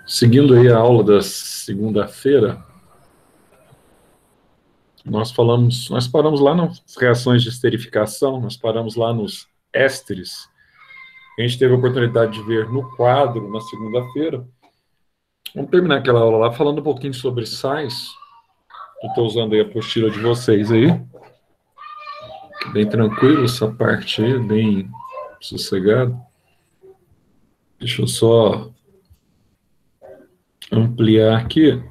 Seguindo aí a aula da segunda-feira, nós paramos lá nas reações de esterificação, nós paramos lá nos ésteres. A gente teve a oportunidade de ver no quadro na segunda-feira. Vamos terminar aquela aula lá falando um pouquinho sobre sais. Eu estou usando aí a apostila de vocês aí. Bem tranquilo essa parte aí, bem sossegado. Deixa eu só ampliar aqui.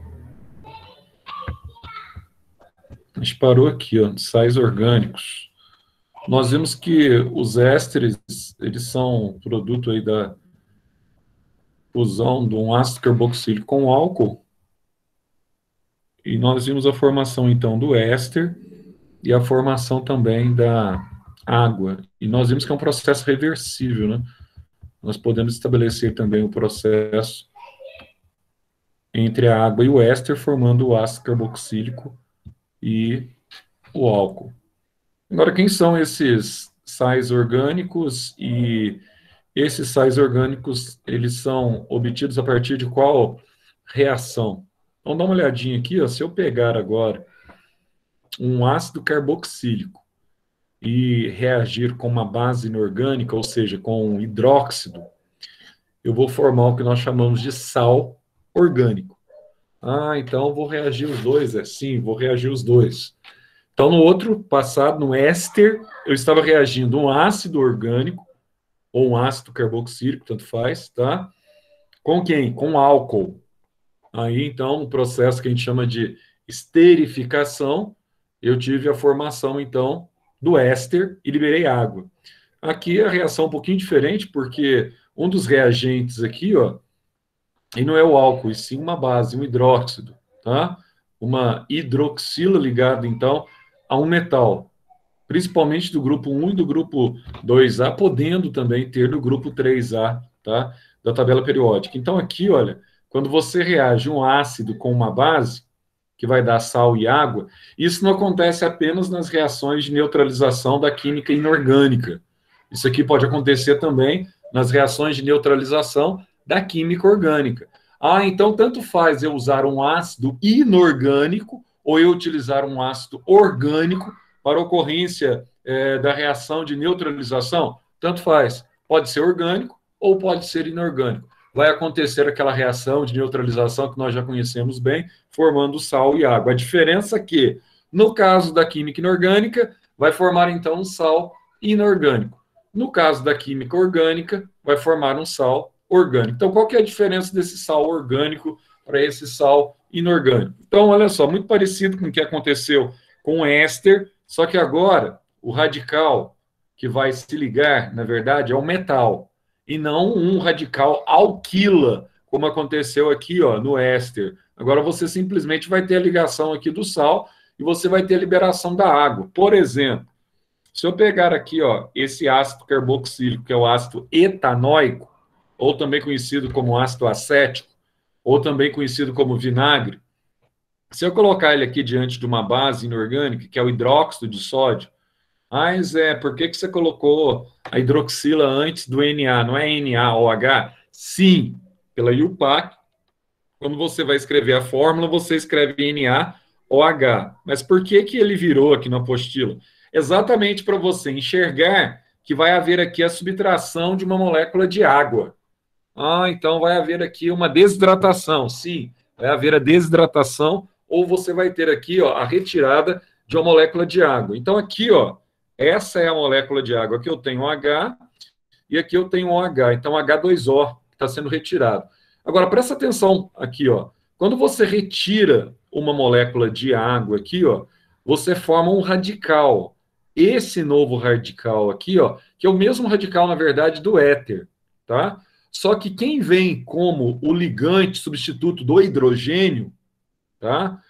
A gente parou aqui, ó, sais orgânicos. Nós vimos que os ésteres, eles são produto aí da fusão de um ácido carboxílico com álcool. E nós vimos a formação, então, do éster e a formação também da água. E nós vimos que é um processo reversível, né? Nós podemos estabelecer também o processo entre a água e o éster, formando o ácido carboxílico e o álcool. Agora, quem são esses sais orgânicos? E esses sais orgânicos, eles são obtidos a partir de qual reação? Vamos dar uma olhadinha aqui, ó. Se eu pegar agora um ácido carboxílico e reagir com uma base inorgânica, ou seja, com um hidróxido, eu vou formar o que nós chamamos de sal orgânico. Ah, então eu vou reagir os dois, sim, vou reagir os dois. Então, no outro passado, no éster, eu estava reagindo um ácido orgânico, ou um ácido carboxílico, tanto faz, tá? Com quem? Com álcool. Aí, então, no processo que a gente chama de esterificação, eu tive a formação, então, do éster e liberei água. Aqui a reação é um pouquinho diferente, porque um dos reagentes aqui, ó, e não é o álcool, e sim uma base, um hidróxido, tá? Uma hidroxila ligada, então, a um metal, principalmente do grupo 1 e do grupo 2A, podendo também ter do grupo 3A, tá? Da tabela periódica. Então, aqui, olha, quando você reage um ácido com uma base, que vai dar sal e água, isso não acontece apenas nas reações de neutralização da química inorgânica. Isso aqui pode acontecer também nas reações de neutralização da química orgânica. Ah, então tanto faz eu usar um ácido inorgânico ou eu utilizar um ácido orgânico para ocorrência da reação de neutralização? Tanto faz. Pode ser orgânico ou pode ser inorgânico. Vai acontecer aquela reação de neutralização que nós já conhecemos bem, formando sal e água. A diferença é que, no caso da química inorgânica, vai formar então um sal inorgânico. No caso da química orgânica, vai formar um sal orgânico. Então, qual que é a diferença desse sal orgânico para esse sal inorgânico? Então, olha só, muito parecido com o que aconteceu com o éster, só que agora o radical que vai se ligar, na verdade, é o metal, e não um radical alquila, como aconteceu aqui, ó, no éster. Agora você simplesmente vai ter a ligação aqui do sal e você vai ter a liberação da água. Por exemplo, se eu pegar aqui, ó, esse ácido carboxílico, que é o ácido etanóico, ou também conhecido como ácido acético, ou também conhecido como vinagre, se eu colocar ele aqui diante de uma base inorgânica, que é o hidróxido de sódio, Zé, por que você colocou a hidroxila antes do Na? Não é NaOH? Sim, pela IUPAC, quando você vai escrever a fórmula, você escreve NaOH. Mas por que ele virou aqui na apostila? Exatamente para você enxergar que vai haver aqui a subtração de uma molécula de água. Então vai haver aqui uma desidratação. Sim, vai haver a desidratação, ou você vai ter aqui, ó, a retirada de uma molécula de água. Então aqui, ó, essa é a molécula de água. Aqui eu tenho H e aqui eu tenho OH. Então H2O está sendo retirado. Agora presta atenção aqui, ó. Quando você retira uma molécula de água aqui, ó, você forma um radical. Esse novo radical aqui, ó, que é o mesmo radical, na verdade, do éter, tá? Só que quem vem como o ligante substituto do hidrogênio, tá?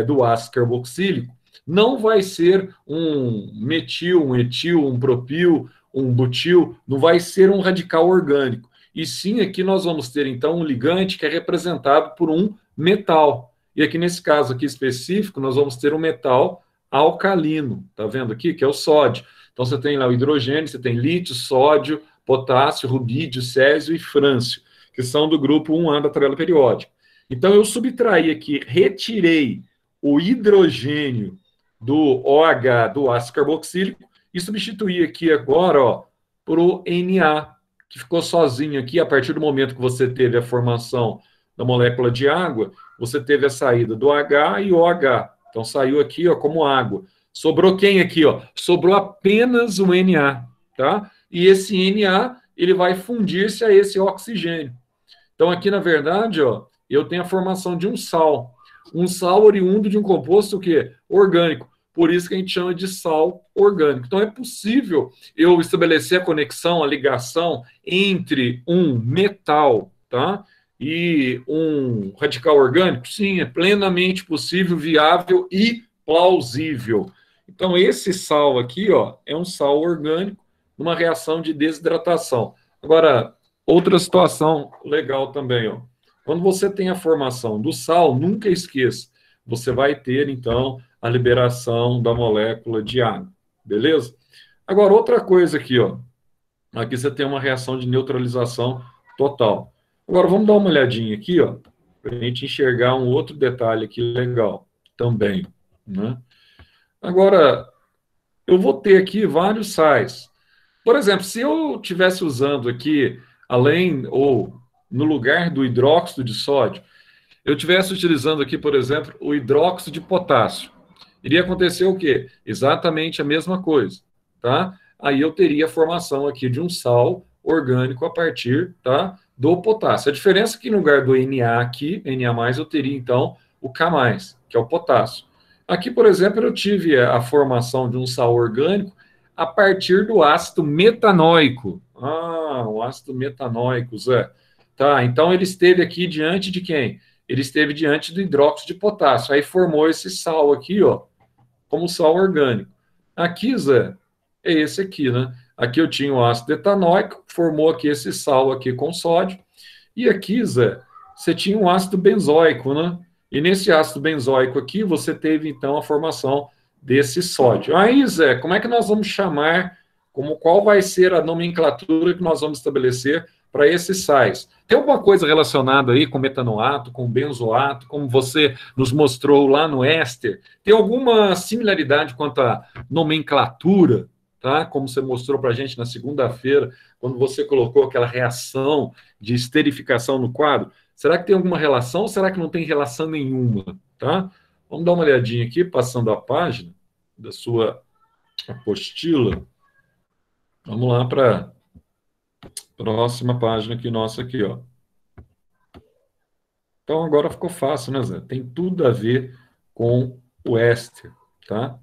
Do ácido carboxílico, não vai ser um metil, um etil, um propil, um butil, não vai ser um radical orgânico. E sim, aqui nós vamos ter, então, um ligante que é representado por um metal. E aqui, nesse caso aqui específico, nós vamos ter um metal alcalino. Tá vendo aqui? Que é o sódio. Então, você tem lá o hidrogênio, você tem lítio, sódio, potássio, rubídio, césio e frâncio, que são do grupo 1A da tabela periódica. Então, eu subtraí aqui, retirei o hidrogênio do OH, do ácido carboxílico, e substituí aqui agora, ó, por o Na, que ficou sozinho aqui, a partir do momento que você teve a formação da molécula de água, você teve a saída do H e o OH. Então, saiu aqui, ó, como água. Sobrou quem aqui, ó? Sobrou apenas o Na, tá? E esse Na, ele vai fundir-se a esse oxigênio. Então, aqui, na verdade, ó, eu tenho a formação de um sal oriundo de um composto o quê? Orgânico. Por isso que a gente chama de sal orgânico. Então, é possível eu estabelecer a conexão, a ligação entre um metal, tá? E um radical orgânico? Sim, é plenamente possível, viável e plausível. Então, esse sal aqui, ó, é um sal orgânico numa reação de desidratação. Agora, outra situação legal também, ó. Quando você tem a formação do sal, nunca esqueça, você vai ter, então, a liberação da molécula de água, beleza? Agora, outra coisa aqui, ó. Aqui você tem uma reação de neutralização total. Agora, vamos dar uma olhadinha aqui, ó, para a gente enxergar um outro detalhe aqui legal também, né? Agora, eu vou ter aqui vários sais. Por exemplo, se eu estivesse usando aqui, além ou no lugar do hidróxido de sódio, eu estivesse utilizando aqui, por exemplo, o hidróxido de potássio, iria acontecer o quê? Exatamente a mesma coisa, tá? Aí eu teria a formação aqui de um sal orgânico a partir, tá, do potássio. A diferença é que no lugar do Na aqui, Na+, eu teria, então, o K+, que é o potássio. Aqui, por exemplo, eu tive a formação de um sal orgânico a partir do ácido metanóico. Ah, o ácido metanóico, Zé. Tá, então ele esteve aqui diante de quem? Ele esteve diante do hidróxido de potássio. Aí formou esse sal aqui, ó, como sal orgânico. Aqui, Zé, é esse aqui, né? Aqui eu tinha o ácido etanóico, formou aqui esse sal aqui com sódio. E aqui, Zé, você tinha um ácido benzoico, né? E nesse ácido benzoico aqui, você teve, então, a formação desse sódio. Aí, Zé, como é que nós vamos chamar, qual vai ser a nomenclatura que nós vamos estabelecer para esses sais? Tem alguma coisa relacionada aí com metanoato, com benzoato, como você nos mostrou lá no éster? Tem alguma similaridade quanto à nomenclatura, tá? Como você mostrou para a gente na segunda-feira, quando você colocou aquela reação de esterificação no quadro? Será que tem alguma relação ou será que não tem relação nenhuma, tá? Vamos dar uma olhadinha aqui, passando a página da sua apostila. Vamos lá para a próxima página aqui, nossa aqui, ó. Então, agora ficou fácil, né, Zé? Tem tudo a ver com o éster, tá?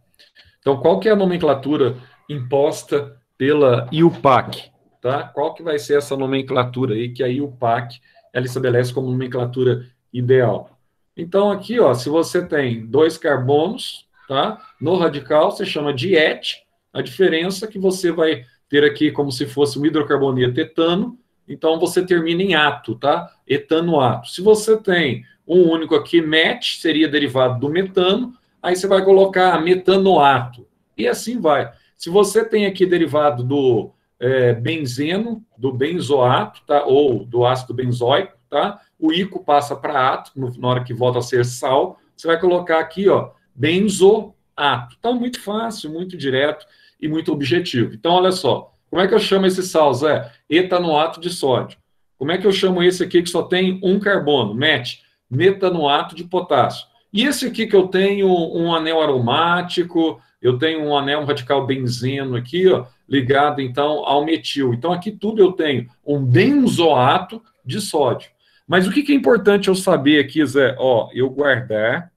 Então, qual que é a nomenclatura imposta pela IUPAC, tá? Qual que vai ser essa nomenclatura aí que a IUPAC, ela estabelece como nomenclatura ideal? Então, aqui, ó, se você tem 2 carbonos, tá? No radical, você chama de et. A diferença é que você vai ter aqui como se fosse um hidrocarboneto etano, então você termina em ato, tá? Etanoato. Se você tem um único aqui, met, seria derivado do metano, aí você vai colocar metanoato. E assim vai. Se você tem aqui derivado do benzeno, do benzoato, tá? Ou do ácido benzoico, tá? O ico passa para ato, na hora que volta a ser sal, você vai colocar aqui, ó, benzoato. Então, muito fácil, muito direto e muito objetivo. Então, olha só, como é que eu chamo esse sal, Zé? Etanoato de sódio. Como é que eu chamo esse aqui que só tem um carbono? Met, metanoato de potássio. E esse aqui que eu tenho um anel aromático, eu tenho um radical benzeno aqui, ó, ligado, então, ao metil. Então, aqui tudo eu tenho um benzoato de sódio. Mas o que é importante eu saber aqui, Zé? Ó, eu guardar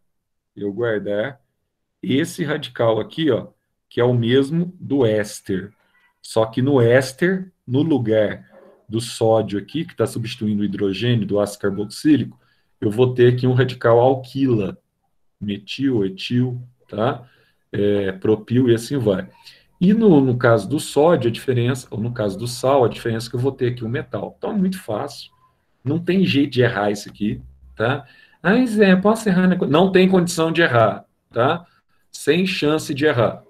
esse radical aqui, ó, que é o mesmo do éster. Só que no éster, no lugar do sódio aqui, que está substituindo o hidrogênio do ácido carboxílico, eu vou ter aqui um radical alquila. Metil, etil, tá? Propil e assim vai. E no caso do sódio, a diferença, ou no caso do sal, a diferença é que eu vou ter aqui um metal. Então é muito fácil. Não tem jeito de errar isso aqui, tá? Ah, Zé, posso errar? Não tem condição de errar, tá? Sem chance de errar.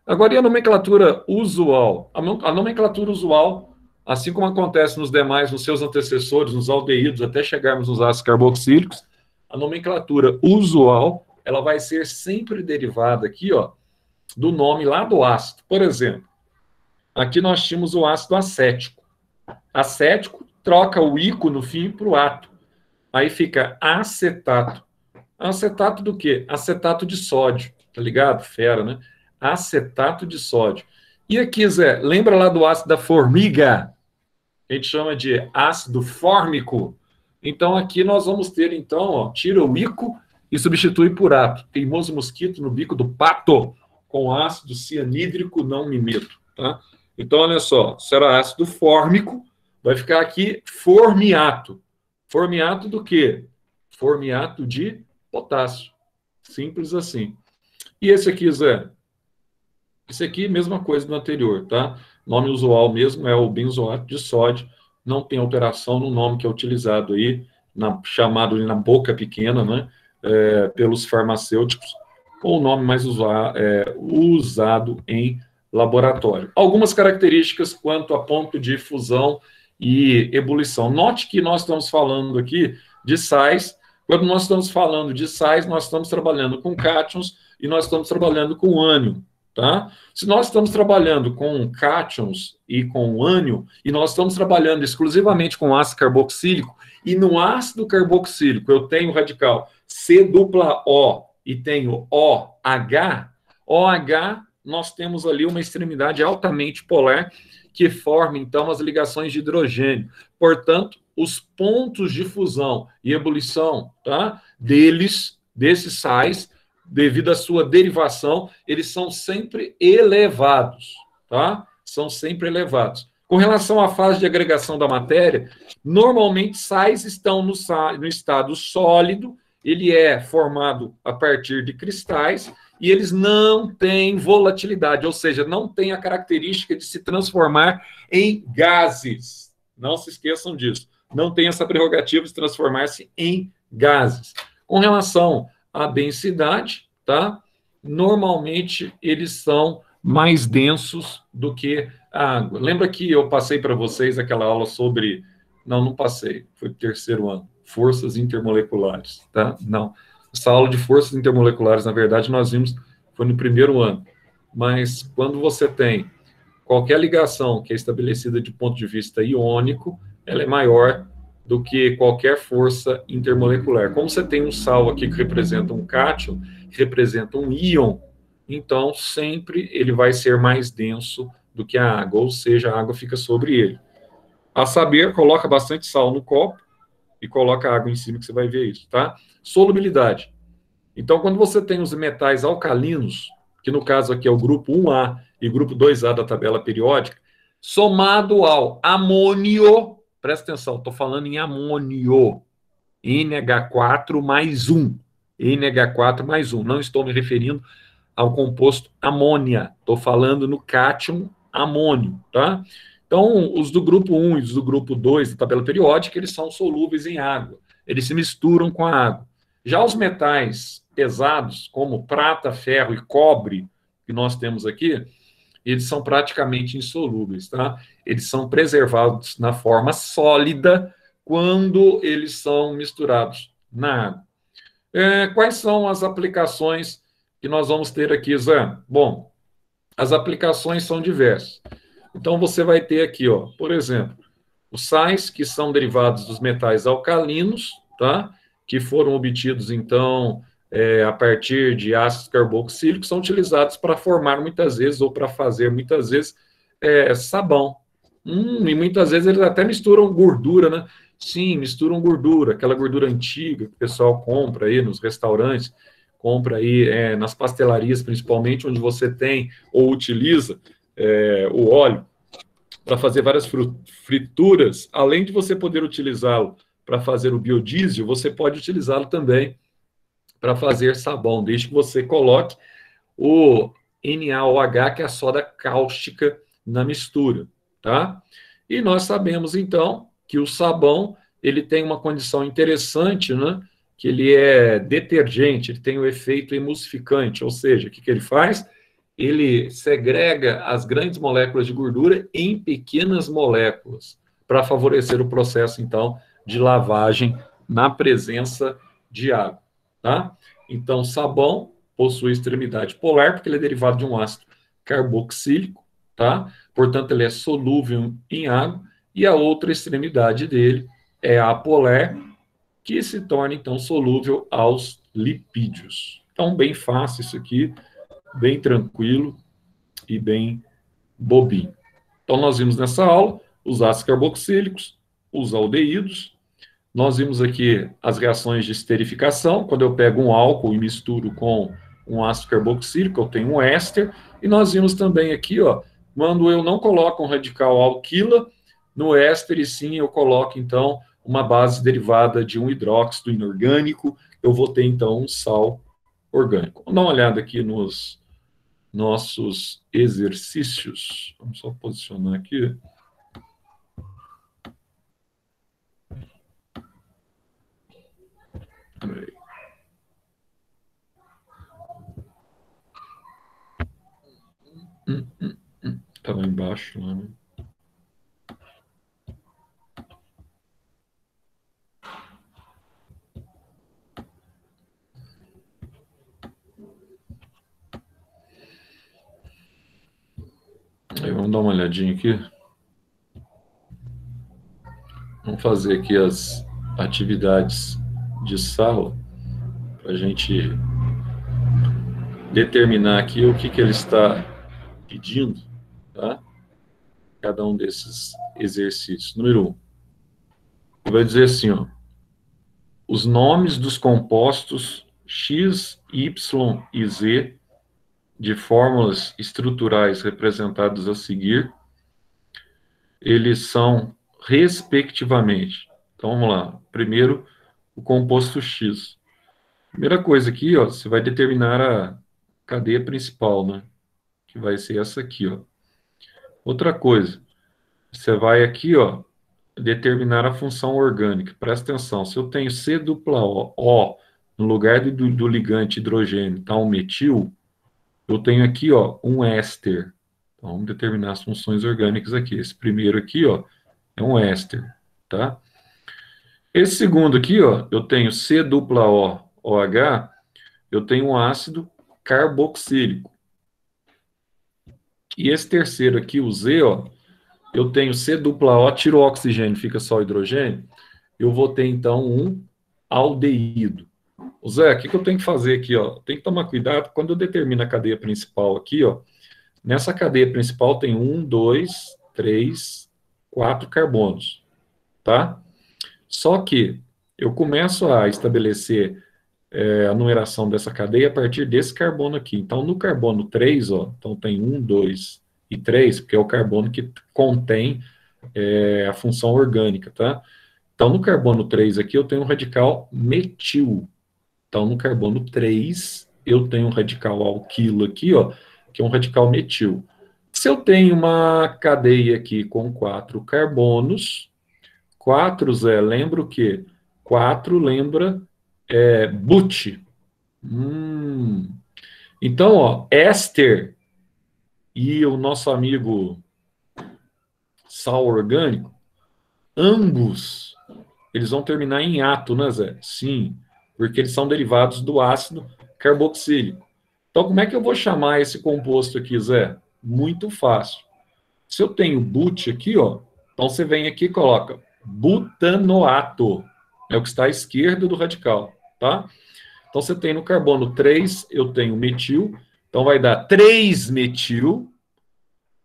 Agora, e a nomenclatura usual? A nomenclatura usual, assim como acontece nos demais, nos seus antecessores, nos aldeídos, até chegarmos nos ácidos carboxílicos, a nomenclatura usual, ela vai ser sempre derivada aqui, ó, do nome lá do ácido. Por exemplo, aqui nós tínhamos o ácido acético. Acético troca o ico no fim para o ato. Aí fica acetato. Acetato do quê? Acetato de sódio. Tá ligado? Fera, né? Acetato de sódio. E aqui, Zé, lembra lá do ácido da formiga? A gente chama de ácido fórmico. Então, aqui nós vamos ter, então, ó, tira o ico e substitui por ato. Teimoso mosquito no bico do pato, com ácido cianídrico não mimeto. Tá? Então, olha só, será ácido fórmico, vai ficar aqui formiato. Formiato do quê? Formiato de potássio. Simples assim. E esse aqui, Zé? Esse aqui, mesma coisa do anterior, tá? Nome usual mesmo é o benzoato de sódio. Não tem alteração no nome que é utilizado aí, chamado na boca pequena, né? Pelos farmacêuticos, ou o nome mais usado em laboratório. Algumas características quanto a ponto de fusão e ebulição. Note que nós estamos falando aqui de sais. Quando nós estamos falando de sais, nós estamos trabalhando com cátions e nós estamos trabalhando com ânion, tá? Se nós estamos trabalhando com cátions e com ânion, e nós estamos trabalhando exclusivamente com ácido carboxílico, e no ácido carboxílico eu tenho o radical C-O e tenho OH, OH nós temos ali uma extremidade altamente polar que forma, então, as ligações de hidrogênio. Portanto, os pontos de fusão e ebulição, tá, desses sais, devido à sua derivação, eles são sempre elevados, tá? São sempre elevados. Com relação à fase de agregação da matéria, normalmente sais estão no estado sólido, ele é formado a partir de cristais e eles não têm volatilidade, ou seja, não têm a característica de se transformar em gases. Não se esqueçam disso. Não tem essa prerrogativa de transformar-se em gases. Com relação à densidade, tá? Normalmente eles são mais densos do que a água. Lembra que eu passei para vocês aquela aula sobre... Não passei, foi o terceiro ano. Forças intermoleculares, tá? Não. Essa aula de forças intermoleculares, na verdade, nós vimos, foi no primeiro ano. Mas quando você tem qualquer ligação que é estabelecida de ponto de vista iônico, ela é maior do que qualquer força intermolecular. Como você tem um sal aqui que representa um cátion, que representa um íon, então sempre ele vai ser mais denso do que a água, ou seja, a água fica sobre ele. A saber, coloca bastante sal no copo e coloca água em cima que você vai ver isso, tá? Solubilidade. Então, quando você tem os metais alcalinos, que no caso aqui é o grupo 1A e grupo 2A da tabela periódica, somado ao amônio, presta atenção, estou falando em amônio, NH4 mais 1, NH4 mais 1, não estou me referindo ao composto amônia, estou falando no cátion amônio, tá? Então, os do grupo 1 e os do grupo 2 da tabela periódica, eles são solúveis em água, eles se misturam com a água. Já os metais pesados, como prata, ferro e cobre, que nós temos aqui, eles são praticamente insolúveis, tá? Eles são preservados na forma sólida quando eles são misturados na água. Quais são as aplicações que nós vamos ter aqui, Zé? Bom, as aplicações são diversas. Então, você vai ter aqui, ó, por exemplo, os sais que são derivados dos metais alcalinos, tá? Que foram obtidos, então, a partir de ácidos carboxílicos, são utilizados para formar, muitas vezes, ou para fazer, muitas vezes, sabão. E muitas vezes eles até misturam gordura, né? Sim, misturam gordura, aquela gordura antiga que o pessoal compra aí nos restaurantes, compra aí nas pastelarias, principalmente, onde você tem ou utiliza o óleo para fazer várias frituras. Além de você poder utilizá-lo para fazer o biodiesel, você pode utilizá-lo também para fazer sabão, desde que você coloque o NaOH, que é a soda cáustica, na mistura, tá? E nós sabemos, então, que o sabão, ele tem uma condição interessante, né? Que ele é detergente, ele tem o efeito emulsificante, ou seja, o que ele faz? ele segrega as grandes moléculas de gordura em pequenas moléculas, para favorecer o processo, então, de lavagem na presença de água, tá? Então, sabão possui extremidade polar, porque ele é derivado de um ácido carboxílico, tá? Portanto, ele é solúvel em água, e a outra extremidade dele é apolar, que se torna, então, solúvel aos lipídios. Então, bem fácil isso aqui, bem tranquilo e bem bobinho. Então, nós vimos nessa aula os ácidos carboxílicos, os aldeídos. Nós vimos aqui as reações de esterificação, quando eu pego um álcool e misturo com um ácido carboxílico, eu tenho um éster. E nós vimos também aqui, ó, quando eu não coloco um radical alquila no éster, e sim eu coloco, então, uma base derivada de um hidróxido inorgânico, eu vou ter, então, um sal orgânico. Vamos dar uma olhada aqui nos nossos exercícios. Vamos só posicionar aqui. Tá lá embaixo, lá, né? Aí, vamos dar uma olhadinha aqui. Vamos fazer aqui as atividades de sala para a gente determinar aqui o que ele está pedindo, tá? Cada um desses exercícios. Número 1. Ele vai dizer assim, ó, os nomes dos compostos X, Y e Z de fórmulas estruturais representados a seguir, eles são respectivamente. Então, vamos lá. Primeiro, o composto X. Primeira coisa aqui, ó, você vai determinar a cadeia principal, né? Que vai ser essa aqui, ó. Outra coisa, você vai aqui, ó, determinar a função orgânica. Presta atenção, se eu tenho C dupla O no lugar do ligante hidrogênio, tá um metil, eu tenho aqui, ó, um éster. Então, vamos determinar as funções orgânicas aqui. Esse primeiro aqui, ó, é um éster, tá? Esse segundo aqui, ó, eu tenho C dupla O, OH, eu tenho um ácido carboxílico. E esse terceiro aqui, o Z, ó, eu tenho C dupla O, tiro o oxigênio, fica só o hidrogênio, eu vou ter, então, um aldeído. O Zé, o que eu tenho que fazer aqui, ó? Tem que tomar cuidado, quando eu determino a cadeia principal aqui, ó, nessa cadeia principal tem 1, 2, 3, 4 carbonos, tá? Só que eu começo a estabelecer a numeração dessa cadeia a partir desse carbono aqui. Então, no carbono 3, ó, então tem 1, 2 e 3, porque é o carbono que contém a função orgânica, tá? Então, no carbono 3 aqui, eu tenho um radical metil. Então, no carbono 3, eu tenho um radical alquilo aqui, ó, que é um radical metil. Se eu tenho uma cadeia aqui com 4 carbonos, 4, Zé, lembra o quê? 4 lembra but. Então, ó, éster e o nosso amigo sal orgânico, ambos, eles vão terminar em ato, né, Zé? Sim, porque eles são derivados do ácido carboxílico. Então, como é que eu vou chamar esse composto aqui, Zé? Muito fácil. Se eu tenho but aqui, ó, então você vem aqui e coloca butanoato. É o que está à esquerda do radical, tá? Então, você tem no carbono 3, eu tenho metil, então vai dar 3-metil,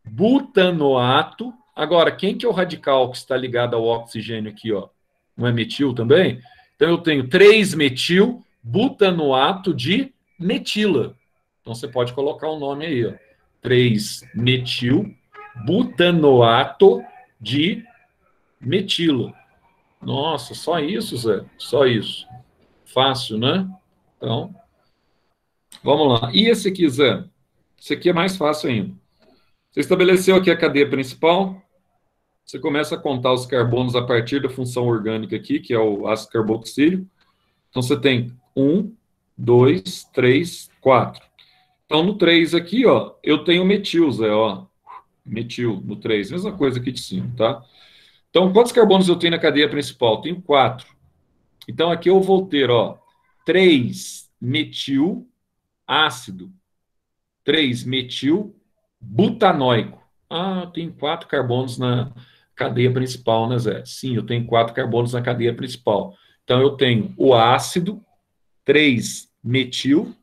butanoato. Agora, quem que é o radical que está ligado ao oxigênio aqui, ó? Não é metil também? Então, eu tenho 3-metil, butanoato de metila. Então, você pode colocar o nome aí, ó. 3-metil, butanoato de metila. Nossa, só isso, Zé? Só isso. Fácil, né? Então, vamos lá. E esse aqui, Zé? Esse aqui é mais fácil ainda. Você estabeleceu aqui a cadeia principal, você começa a contar os carbonos a partir da função orgânica aqui, que é o ácido carboxílico. Então, você tem 1, 2, 3, 4. Então, no 3 aqui, ó, eu tenho metil, Zé, ó. Metil no 3, mesma coisa aqui de cima, tá? Então, quantos carbonos eu tenho na cadeia principal? Tenho 4. Então, aqui eu vou ter, ó, 3 metil ácido, 3 metil butanóico. Ah, tem 4 carbonos na cadeia principal, né, Zé? Sim, eu tenho 4 carbonos na cadeia principal. Então, eu tenho o ácido, 3 metil,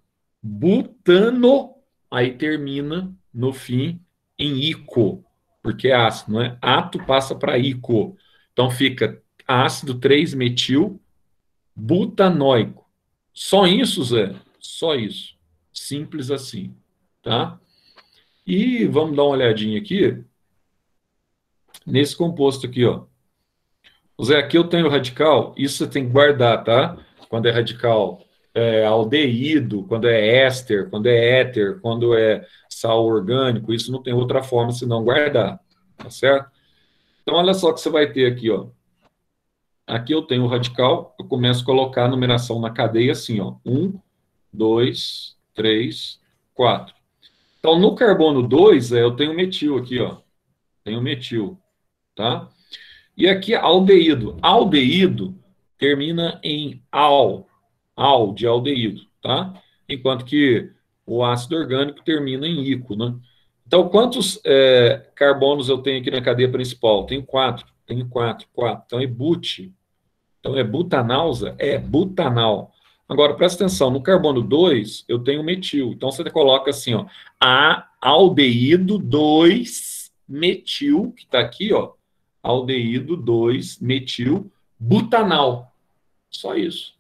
butano, aí termina no fim em ico, porque é ácido, não é? Ato passa para ico. Então fica ácido 3-metil butanóico. Só isso, Zé? Só isso. Simples assim, tá? E vamos dar uma olhadinha aqui nesse composto aqui, ó. Zé, aqui eu tenho radical, isso você tem que guardar, tá? Quando é radical aldeído, quando é éster, quando é éter, quando é sal orgânico, isso não tem outra forma senão guardar, tá certo? Então, olha só o que você vai ter aqui, ó. Aqui eu tenho o radical, eu começo a colocar a numeração na cadeia assim, ó. 1, 2, 3, 4. Então, no carbono 2, eu tenho metil aqui, ó. Tenho metil, tá? E aqui, aldeído. Aldeído termina em al de aldeído, tá? Enquanto que o ácido orgânico termina em ico, né? Então, quantos carbonos eu tenho aqui na cadeia principal? Tenho 4. Tenho 4, 4. Então, é but. Então, é butanalsa? É butanal. Agora, presta atenção, no carbono 2, eu tenho metil. Então, você coloca assim, ó, a aldeído 2 metil, que está aqui, ó, aldeído 2 metil butanal. Só isso.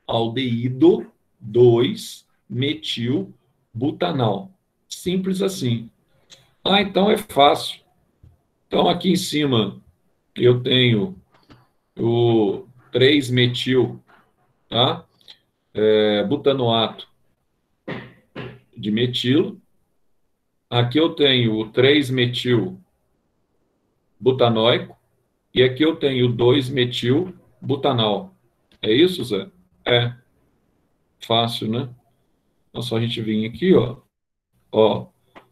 Aldeído 2 metil butanal. Simples assim. Ah, então é fácil. Então, aqui em cima, eu tenho o 3-metil, tá? Butanoato de metilo. Aqui eu tenho o 3-metil butanóico. E aqui eu tenho o 2-metil butanal. É isso, Zé? É. Fácil, né? É só a gente vir aqui, ó. Ó,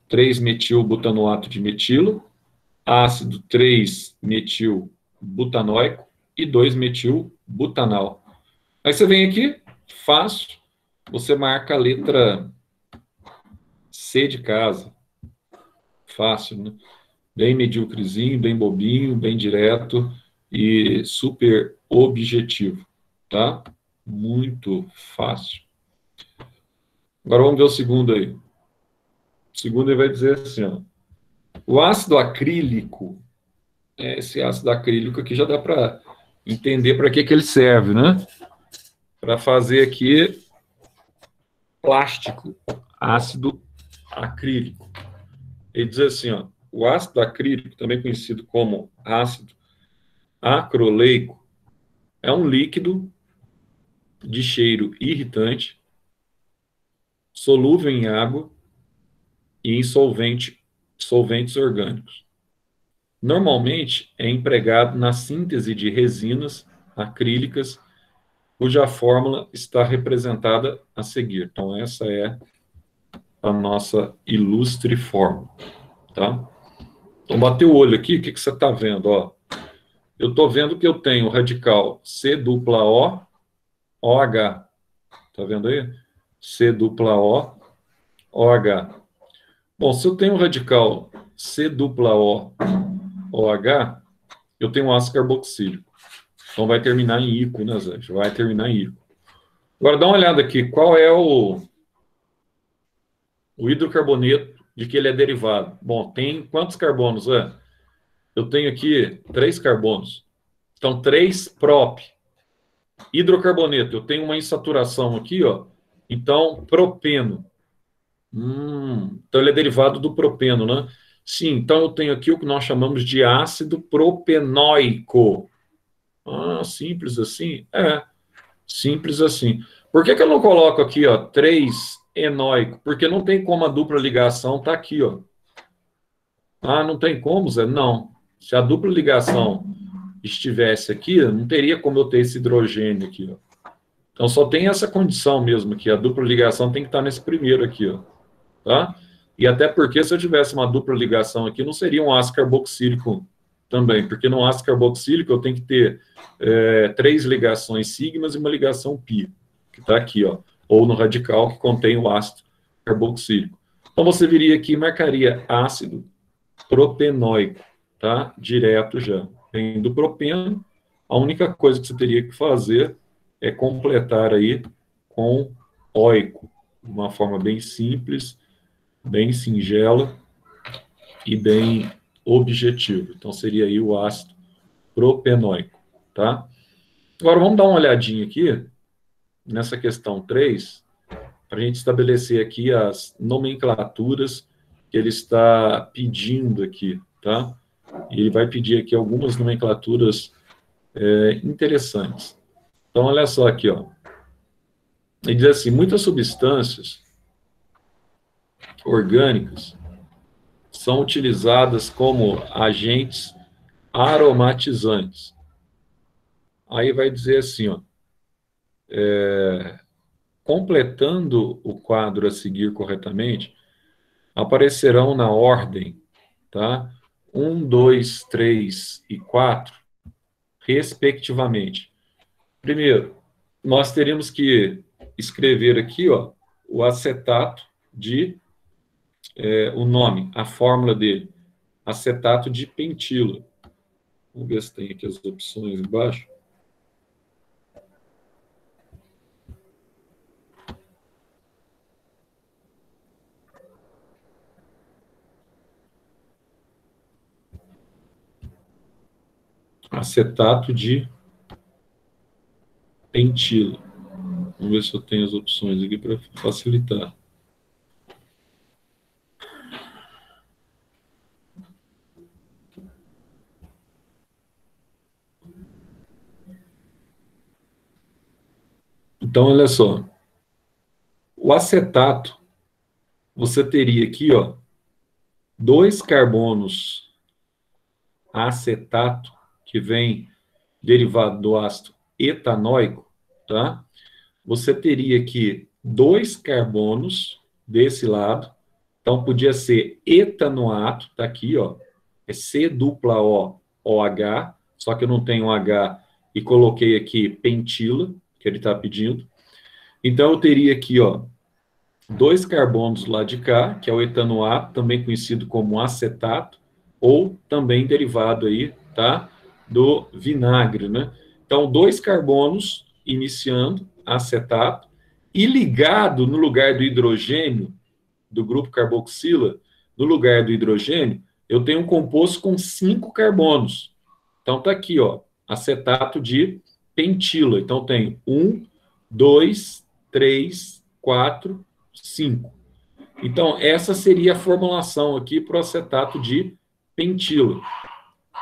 3-metil butanoato de metilo, ácido 3-metil butanóico e 2-metil butanal. Aí você vem aqui, fácil, você marca a letra C de casa. Fácil, né? Bem medíocrezinho, bem bobinho, bem direto e super objetivo, tá? Muito fácil. Agora vamos ver o segundo aí. O segundo ele vai dizer assim, ó. O ácido acrílico, esse ácido acrílico aqui já dá para entender para que ele serve, né? Para fazer aqui plástico, ácido acrílico. Ele diz assim, ó, o ácido acrílico, também conhecido como ácido acroleico, é um líquido de cheiro irritante, solúvel em água e em solventes orgânicos. Normalmente é empregado na síntese de resinas acrílicas, cuja fórmula está representada a seguir. Então, essa é a nossa ilustre fórmula, tá? Então, bater o olho aqui, o que você está vendo? Ó, eu estou vendo que eu tenho o radical C dupla O, OH. Tá vendo aí? C dupla O, OH. Bom, se eu tenho um radical C dupla O, OH, eu tenho um ácido carboxílico. Então vai terminar em ico, né, Zé? Vai terminar em ico. Agora dá uma olhada aqui, qual é o hidrocarboneto de que ele é derivado? Bom, tem quantos carbonos, Zé? Eu tenho aqui 3 carbonos. Então, 3 prop. Hidrocarboneto, eu tenho uma insaturação aqui, ó. Então, propeno. Então ele é derivado do propeno, né? Sim, então eu tenho aqui o que nós chamamos de ácido propenóico. Ah, simples assim? É, simples assim. Por que eu não coloco aqui, ó, 3-enóico? Porque não tem como a dupla ligação tá aqui, ó. Ah, não tem como, Zé? Não. Se a dupla ligação estivesse aqui, não teria como eu ter esse hidrogênio aqui, ó. Então só tem essa condição mesmo aqui, a dupla ligação tem que estar nesse primeiro aqui, ó. tá? E até porque se eu tivesse uma dupla ligação aqui, não seria um ácido carboxílico também, porque no ácido carboxílico eu tenho que ter 3 ligações sigmas e uma ligação pi, que está aqui, ó, ou no radical que contém o ácido carboxílico. Então você viria aqui e marcaria ácido propenoico, tá? Direto já. Vem do propeno, a única coisa que você teria que fazer é completar aí com oico, de uma forma bem simples, bem singela e bem objetiva. Então seria aí o ácido propenoico, tá? Agora vamos dar uma olhadinha aqui nessa questão 3, para a gente estabelecer aqui as nomenclaturas que ele está pedindo aqui, tá? E ele vai pedir aqui algumas nomenclaturas interessantes. Então, olha só aqui, ó. Ele diz assim, muitas substâncias orgânicas são utilizadas como agentes aromatizantes. Aí vai dizer assim, ó, completando o quadro a seguir corretamente, aparecerão na ordem, tá? 1, 2, 3 e 4, respectivamente. Primeiro, nós teríamos que escrever aqui, ó, o acetato de, o nome, a fórmula dele, acetato de pentila. Vamos ver se tem aqui as opções embaixo. Acetato de pentila. Vamos ver se eu tenho as opções aqui para facilitar. Então, olha só. O acetato, você teria aqui, ó, 2 carbonos acetato, que vem derivado do ácido etanóico, tá? Você teria aqui 2 carbonos desse lado, então podia ser etanoato, tá aqui, ó, é C dupla O, OH, só que eu não tenho H e coloquei aqui pentila, que ele está pedindo. Então eu teria aqui, ó, 2 carbonos lá de cá, que é o etanoato, também conhecido como acetato, ou também derivado aí, tá? Do vinagre, né? Então, 2 carbonos iniciando acetato e ligado no lugar do hidrogênio, do grupo carboxila, no lugar do hidrogênio, eu tenho um composto com 5 carbonos. Então, tá aqui, ó, acetato de pentila. Então, tem 1, 2, 3, 4, 5. Então, essa seria a formulação aqui para o acetato de pentila.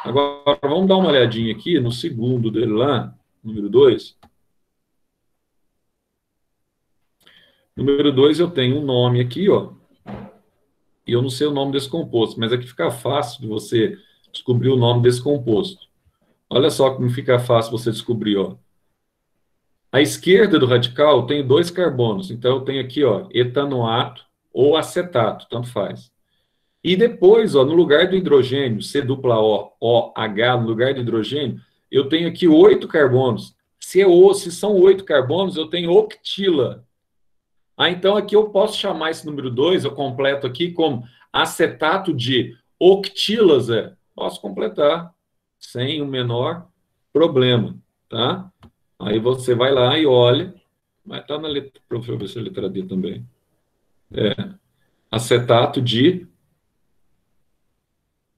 Agora, vamos dar uma olhadinha aqui no segundo dele lá, número 2. Número 2, eu tenho um nome aqui, ó, e eu não sei o nome desse composto, mas aqui fica fácil de você descobrir o nome desse composto. Olha só como fica fácil você descobrir, ó. À esquerda do radical tem 2 carbonos, então eu tenho aqui, ó, etanoato ou acetato, tanto faz. E depois, ó, no lugar do hidrogênio, C dupla O, OH, no lugar do hidrogênio, eu tenho aqui 8 carbonos. Se são 8 carbonos, eu tenho octila. Ah, então aqui eu posso chamar esse número 2, eu completo aqui como acetato de octilase. Posso completar, sem o menor problema, tá? Aí você vai lá e olha, mas tá na letra, deixa eu ver se é a letra D também. Acetato de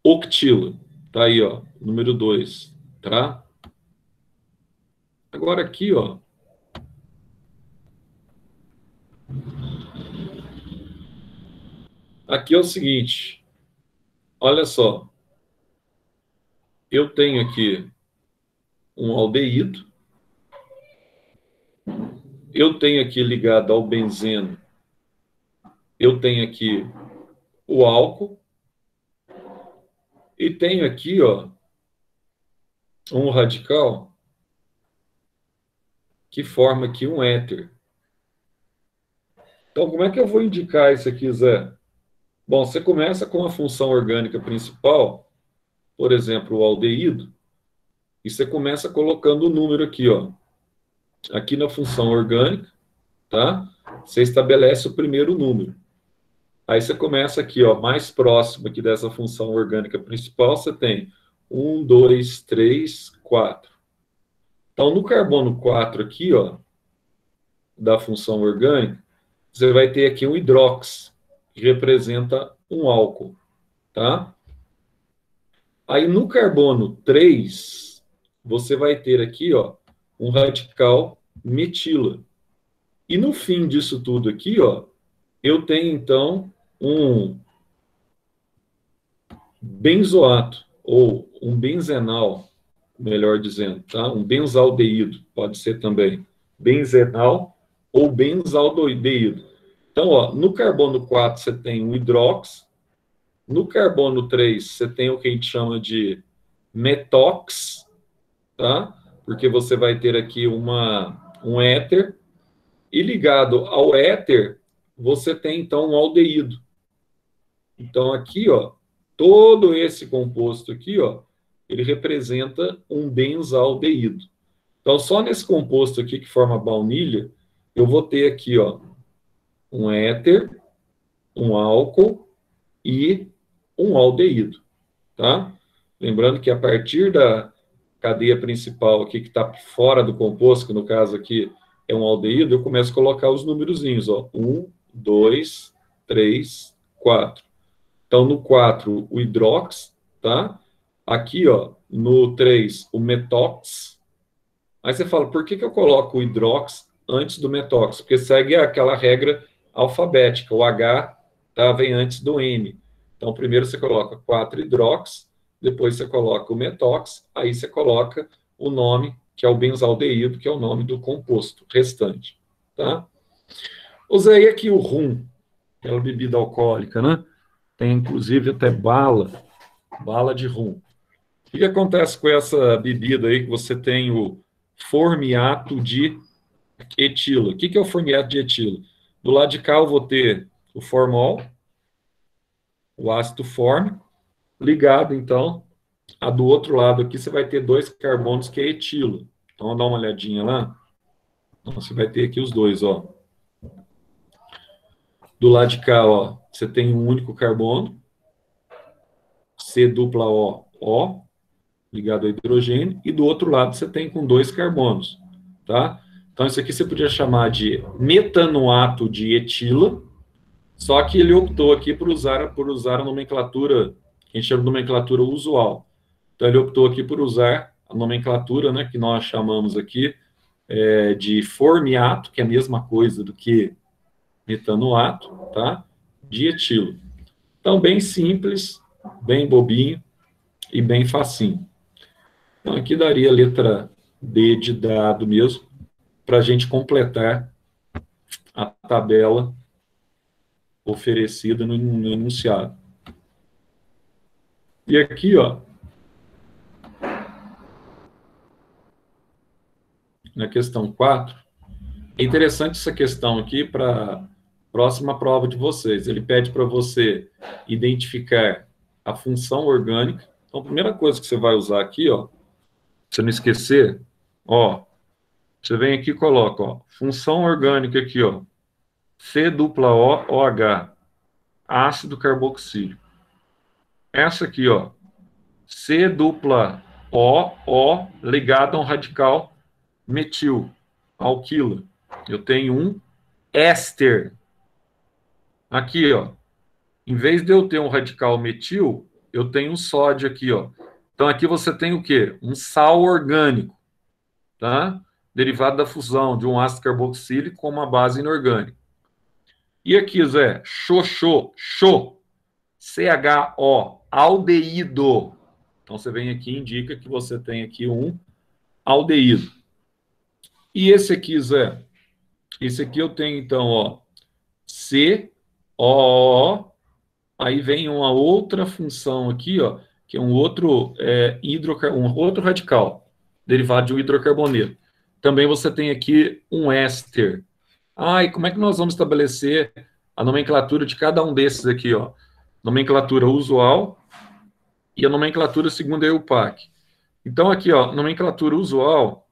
octila. Tá aí, ó, número 2, tá? Agora aqui, ó, aqui é o seguinte, olha só, eu tenho aqui um aldeído, eu tenho aqui ligado ao benzeno, eu tenho aqui o álcool, e tenho aqui, ó, um radical que forma aqui um éter. Então, como é que eu vou indicar isso aqui, Zé? Bom, você começa com a função orgânica principal, por exemplo, o aldeído, e você começa colocando o número aqui, ó. Aqui na função orgânica, tá? Você estabelece o primeiro número. Aí você começa aqui, ó, mais próximo aqui dessa função orgânica principal, você tem 1, 2, 3, 4. Então, no carbono 4 aqui, ó, da função orgânica, você vai ter aqui um hidrox, que representa um álcool, tá? Aí no carbono 3, você vai ter aqui, ó, um radical metila. E no fim disso tudo aqui, ó, eu tenho então um benzoato, ou um benzenal, melhor dizendo, tá? Um benzaldeído, pode ser também benzenal ou benzaldeído. Então, ó, no carbono 4 você tem um hidrox, no carbono 3 você tem o que a gente chama de metox, tá? Porque você vai ter aqui um éter, e ligado ao éter, você tem então um aldeído. Então, aqui, ó, todo esse composto aqui, ó, ele representa um benzaldeído. Então, só nesse composto aqui que forma baunilha, eu vou ter aqui, ó, um éter, um álcool e um aldeído, tá? Lembrando que a partir da cadeia principal aqui, que está fora do composto, que no caso aqui é um aldeído, eu começo a colocar os númerozinhos, ó, 1, 2, 3, 4. Então, no 4, o hidrox, tá? Aqui, ó, no 3, o metox. Aí você fala, por que que eu coloco o hidrox antes do metox? Porque segue aquela regra alfabética, o H tá, vem antes do N. Então, primeiro você coloca 4 hidrox, depois você coloca o metox, aí você coloca o nome, que é o benzaldeído, que é o nome do composto restante, tá? Usei aqui o rum, aquela bebida alcoólica, né? Tem inclusive até bala de rum. O que acontece com essa bebida aí que você tem o formiato de etilo? O que é o formiato de etilo? Do lado de cá eu vou ter o formol, o ácido fórmico, ligado então a do outro lado aqui você vai ter dois carbonos que é etilo. Então vamos dar uma olhadinha lá. Então, você vai ter aqui os dois, ó. Do lado de cá, ó, você tem um único carbono, C dupla O, O, ligado ao hidrogênio, e do outro lado você tem com dois carbonos, tá? Então, isso aqui você podia chamar de metanoato de etila, só que ele optou aqui por usar a nomenclatura, que a gente chama de nomenclatura usual. Então, ele optou aqui por usar a nomenclatura, né, que nós chamamos aqui de formiato, que é a mesma coisa do que metanoato, tá? De etilo. Então, bem simples, bem bobinho e bem facinho. Então, aqui daria a letra D de dado mesmo, para a gente completar a tabela oferecida no enunciado. E aqui, ó, na questão 4, é interessante essa questão aqui para a próxima prova de vocês. Ele pede para você identificar a função orgânica. Então, a primeira coisa que você vai usar aqui, ó, pra você não esquecer, ó, você vem aqui e coloca, ó, função orgânica aqui, ó, C dupla O, OH, ácido carboxílico. Essa aqui, ó, C dupla O, O, ligado a um radical metil, alquila. Eu tenho um éster. Aqui, ó, em vez de eu ter um radical metil, eu tenho um sódio aqui, ó. Então, aqui você tem o quê? Um sal orgânico, tá? Derivado da fusão de um ácido carboxílico com uma base inorgânica. E aqui, Zé, xo, CHO, aldeído. Então, você vem aqui e indica que você tem aqui um aldeído. E esse aqui, Zé, esse aqui eu tenho, então, ó, COO, aí vem uma outra função aqui, ó, que é um outro, um outro radical, derivado de um hidrocarboneto. Também você tem aqui um éster. Ah, e como é que nós vamos estabelecer a nomenclatura de cada um desses aqui, ó? Nomenclatura usual e a nomenclatura segundo a EUPAC. Então, aqui, ó, nomenclatura usual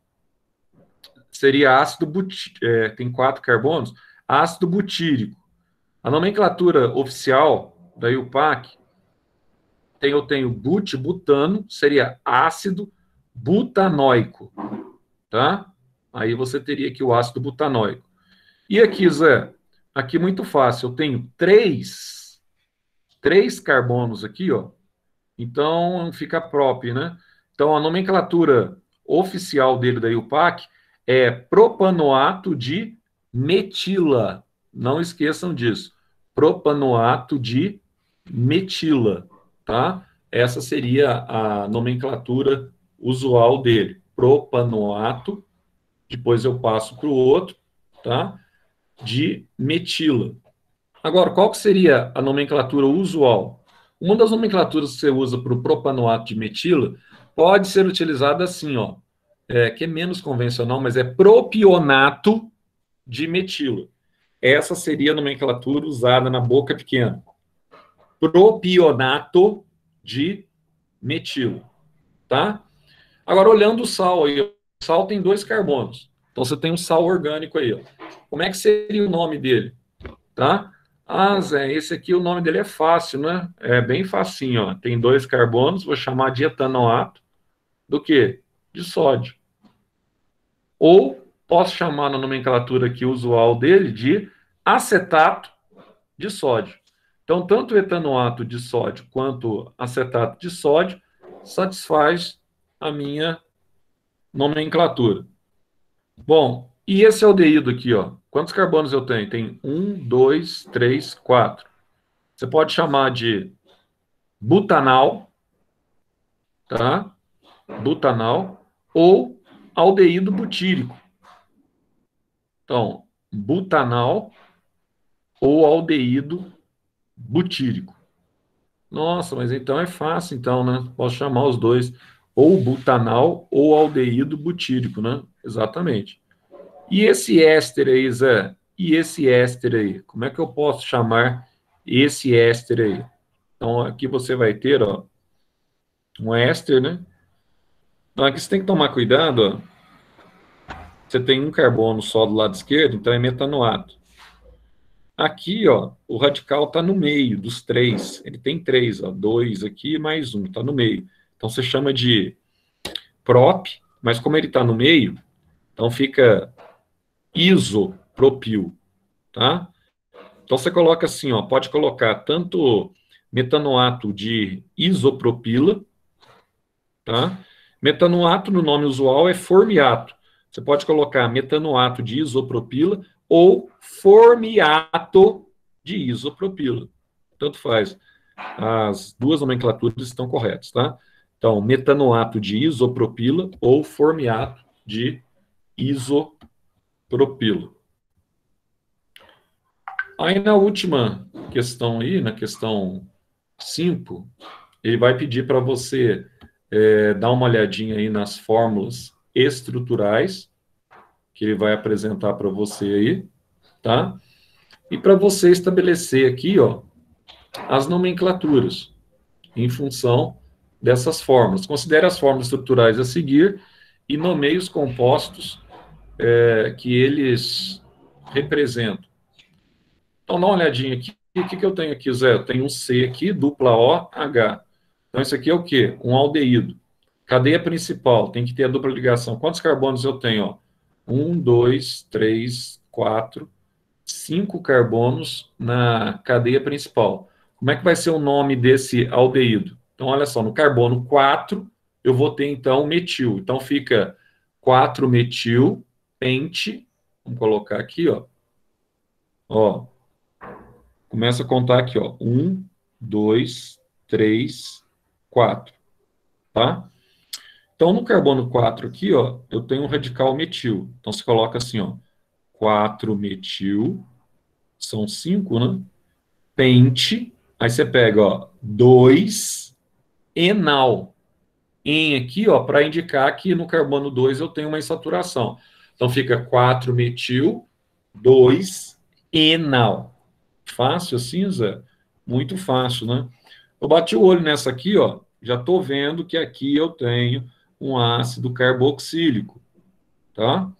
seria ácido butírico, tem 4 carbonos, ácido butírico. A nomenclatura oficial da EUPAC eu tenho butano, seria ácido butanóico, tá? Aí você teria aqui o ácido butanóico. E aqui, Zé, aqui muito fácil, eu tenho três carbonos aqui, ó. Então fica próprio, né? Então a nomenclatura oficial dele da IUPAC é propanoato de metila. Não esqueçam disso. Propanoato de metila, tá? Essa seria a nomenclatura usual dele. Propanoato, depois eu passo para o outro, tá? De metila. Agora, qual que seria a nomenclatura usual? Uma das nomenclaturas que você usa para o propanoato de metila pode ser utilizada assim, ó, que é menos convencional, mas é propionato de metila. Essa seria a nomenclatura usada na boca pequena. Propionato de metila, tá? Agora, olhando o sal aí, o sal tem 2 carbonos. Então, você tem um sal orgânico aí, ó. Como é que seria o nome dele? Tá? Ah, Zé, esse aqui o nome dele é fácil, né? É bem facinho, ó. Tem 2 carbonos, vou chamar de etanoato do quê? De sódio. Ou posso chamar na nomenclatura aqui usual dele de acetato de sódio. Então, tanto o etanoato de sódio quanto acetato de sódio satisfaz a minha nomenclatura. Bom, e esse aldeído aqui, ó? Quantos carbonos eu tenho? Tem 1, 2, 3, 4. Você pode chamar de butanal, tá? Butanal ou aldeído butírico. Então, butanal ou aldeído butírico. Nossa, mas então é fácil, então, né? Posso chamar os dois, ou butanal ou aldeído butírico, né? Exatamente. E esse éster aí, Zé? E esse éster aí? Como é que eu posso chamar esse éster aí? Então, aqui você vai ter, ó, um éster, né? Então, aqui você tem que tomar cuidado, ó. Você tem um carbono só do lado esquerdo, então é metanoato. Aqui, ó, o radical está no meio dos 3. Ele tem 3, ó, 2 aqui mais um, está no meio. Então você chama de prop, mas como ele está no meio, então fica isopropil, tá? Então você coloca assim, ó, pode colocar tanto metanoato de isopropila, tá? Metanoato no nome usual é formiato. Você pode colocar metanoato de isopropila ou formiato de isopropila. Tanto faz. As duas nomenclaturas estão corretas, tá? Então, metanoato de isopropila ou formiato de isopropila. Aí na última questão aí, na questão 5, ele vai pedir para você dar uma olhadinha aí nas fórmulas estruturais que ele vai apresentar para você aí, tá? E para você estabelecer aqui, ó, as nomenclaturas em função dessas fórmulas. Considere as fórmulas estruturais a seguir e nomeie os compostos que eles representam. Então, dá uma olhadinha aqui. O que eu tenho aqui, Zé? Eu tenho um C aqui, dupla OH. Então, isso aqui é o quê? Um aldeído. Cadeia principal, tem que ter a dupla ligação. Quantos carbonos eu tenho? Ó? 1, 2, 3, 4, 5 carbonos na cadeia principal. Como é que vai ser o nome desse aldeído? Então, olha só, no carbono 4, eu vou ter, então, metil. Então, fica 4-metil, pente. Vamos colocar aqui, ó. Ó, começa a contar aqui, ó. 1, 2, 3, 4, tá? Então, no carbono 4 aqui, ó, eu tenho um radical metil. Então, você coloca assim, ó, 4-metil, são 5, né? Pente, aí você pega, ó, 2 enal. Em aqui, ó, para indicar que no carbono 2 eu tenho uma insaturação. Então, fica 4-metil, 2 enal. Fácil assim, Zé? Muito fácil, né? Eu bati o olho nessa aqui, ó, já estou vendo que aqui eu tenho um ácido carboxílico, tá?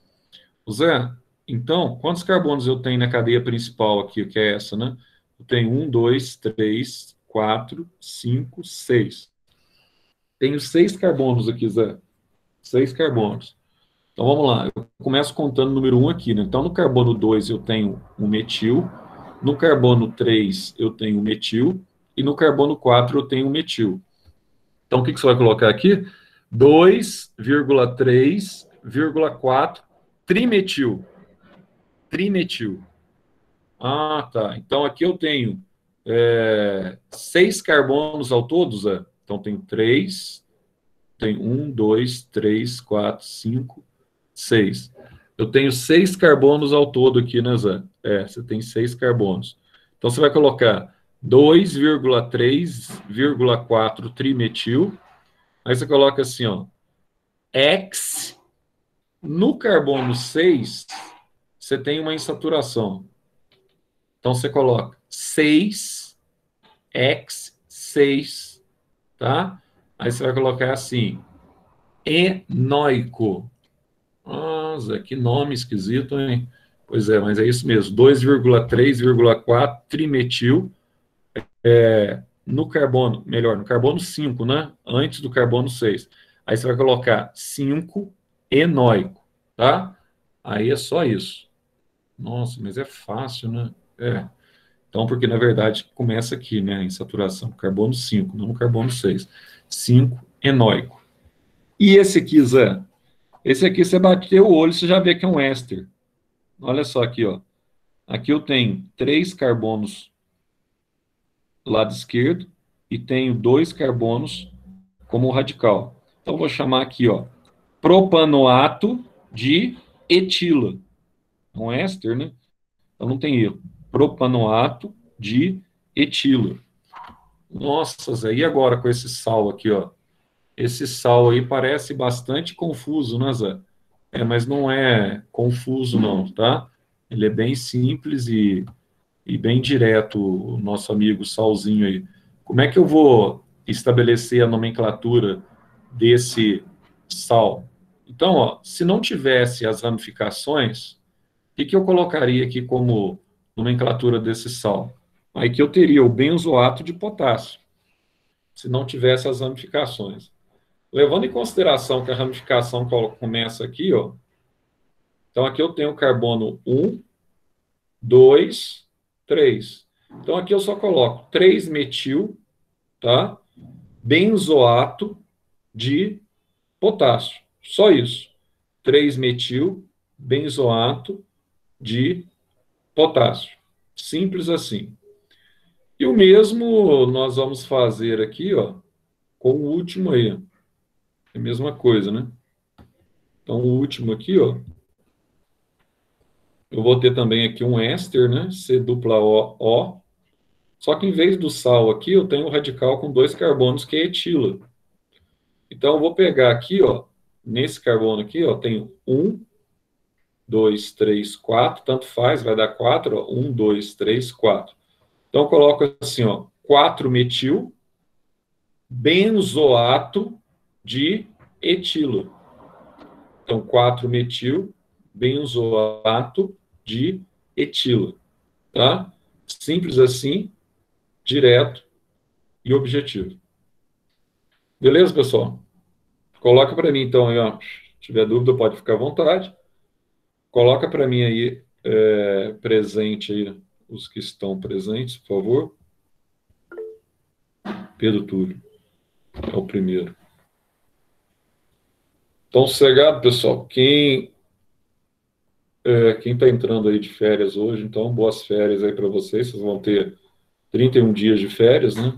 Zé, então, quantos carbonos eu tenho na cadeia principal aqui, que é essa, né? Eu tenho 1, 2, 3, 4, 5, 6. Tenho 6 carbonos aqui, Zé. 6 carbonos. Então, vamos lá. Eu começo contando o número 1 aqui, né? Então, no carbono 2 eu tenho um metil, no carbono 3 eu tenho um metil, e no carbono 4 eu tenho um metil. Então, o que você vai colocar aqui? 2,3,4 trimetil. Trimetil. Ah, tá. Então, aqui eu tenho 6 carbonos ao todo, Zé. Então, tem 3, tem 1, 2, 3, 4, 5, 6. Eu tenho 6 carbonos ao todo aqui, né, Zé? Você tem 6 carbonos. Então, você vai colocar 2,3,4 trimetil. Aí você coloca assim, ó, X. No carbono 6, você tem uma insaturação. Então, você coloca 6x6, tá? Aí você vai colocar assim, enóico. Nossa, que nome esquisito, hein? Pois é, mas é isso mesmo. 2,3,4 trimetil no carbono, melhor, no carbono 5, né? Antes do carbono 6. Aí você vai colocar 5 enóico, tá? Aí é só isso. Nossa, mas é fácil, né? Então, porque na verdade começa aqui, né, em saturação, carbono 5, não no carbono 6. 5 enóico. E esse aqui, Zé? Esse aqui, você bateu o olho, você já vê que é um éster. Olha só aqui, ó. Aqui eu tenho 3 carbonos lado esquerdo e tenho 2 carbonos como radical. Então, vou chamar aqui, ó, propanoato de etila. É um éster, né? Então, não tem erro. Propanoato de etila. Nossa, Zé, e agora com esse sal aqui, ó? Esse sal aí parece bastante confuso, né, Zé? Mas não é confuso, não, tá? Ele é bem simples e bem direto, o nosso amigo salzinho aí. Como é que eu vou estabelecer a nomenclatura desse sal? Então, ó, se não tivesse as ramificações, o que eu colocaria aqui como nomenclatura desse sal? Aí que eu teria o benzoato de potássio, se não tivesse as ramificações. Levando em consideração que a ramificação começa aqui, ó. Então, aqui eu tenho o carbono 1, 2, 3. Então, aqui eu só coloco 3-metil, tá? Benzoato de potássio. Só isso. 3-metil benzoato de potássio. Simples assim. E o mesmo nós vamos fazer aqui, ó, com o último aí. É a mesma coisa, né? Então, o último aqui, ó, eu vou ter também aqui um éster, né? C dupla O, O. Só que em vez do sal aqui, eu tenho um radical com 2 carbonos, que é etila. Então, eu vou pegar aqui, ó, nesse carbono aqui, ó, tenho 1, 2, 3, 4, tanto faz, vai dar 4, ó, 1, 2, 3, 4. Então, eu coloco assim, ó, 4-metil benzoato de etilo. Então, 4-metil benzoato de etilo, tá? Simples assim, direto e objetivo. Beleza, pessoal? Coloca para mim, então, aí, ó. Se tiver dúvida, pode ficar à vontade. Coloca para mim aí, presente aí, os que estão presentes, por favor. Pedro Túlio é o primeiro. Então, sossegado, pessoal. Quem está entrando aí de férias hoje, então, boas férias aí para vocês. Vocês vão ter 31 dias de férias, né?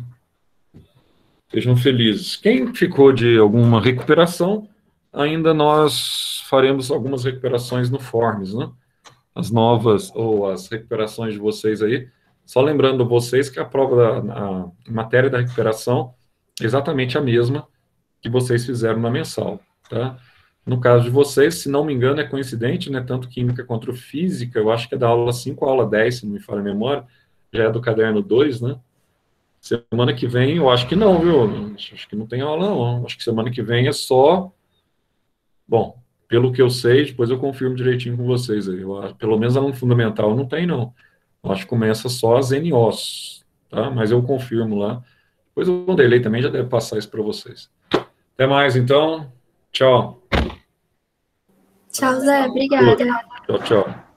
Sejam felizes. Quem ficou de alguma recuperação, ainda nós faremos algumas recuperações no Forms, né? As novas ou as recuperações de vocês aí. Só lembrando vocês que a prova a matéria da recuperação é exatamente a mesma que vocês fizeram na mensal, tá? No caso de vocês, se não me engano, é coincidente, né? Tanto química quanto física, eu acho que é da aula 5 à aula 10, se não me falha a memória, já é do caderno 2, né? Semana que vem, eu acho que não, viu? Acho que não tem aula, não. Acho que semana que vem é só. Bom, pelo que eu sei, depois eu confirmo direitinho com vocês aí. Pelo menos no fundamental não tem, não. Eu acho que começa só as NOs, tá? Mas eu confirmo lá. Depois o Vanderlei também já deve passar isso para vocês. Até mais, então. Tchau. Tchau, Zé. Outro. Obrigada. Tchau, tchau.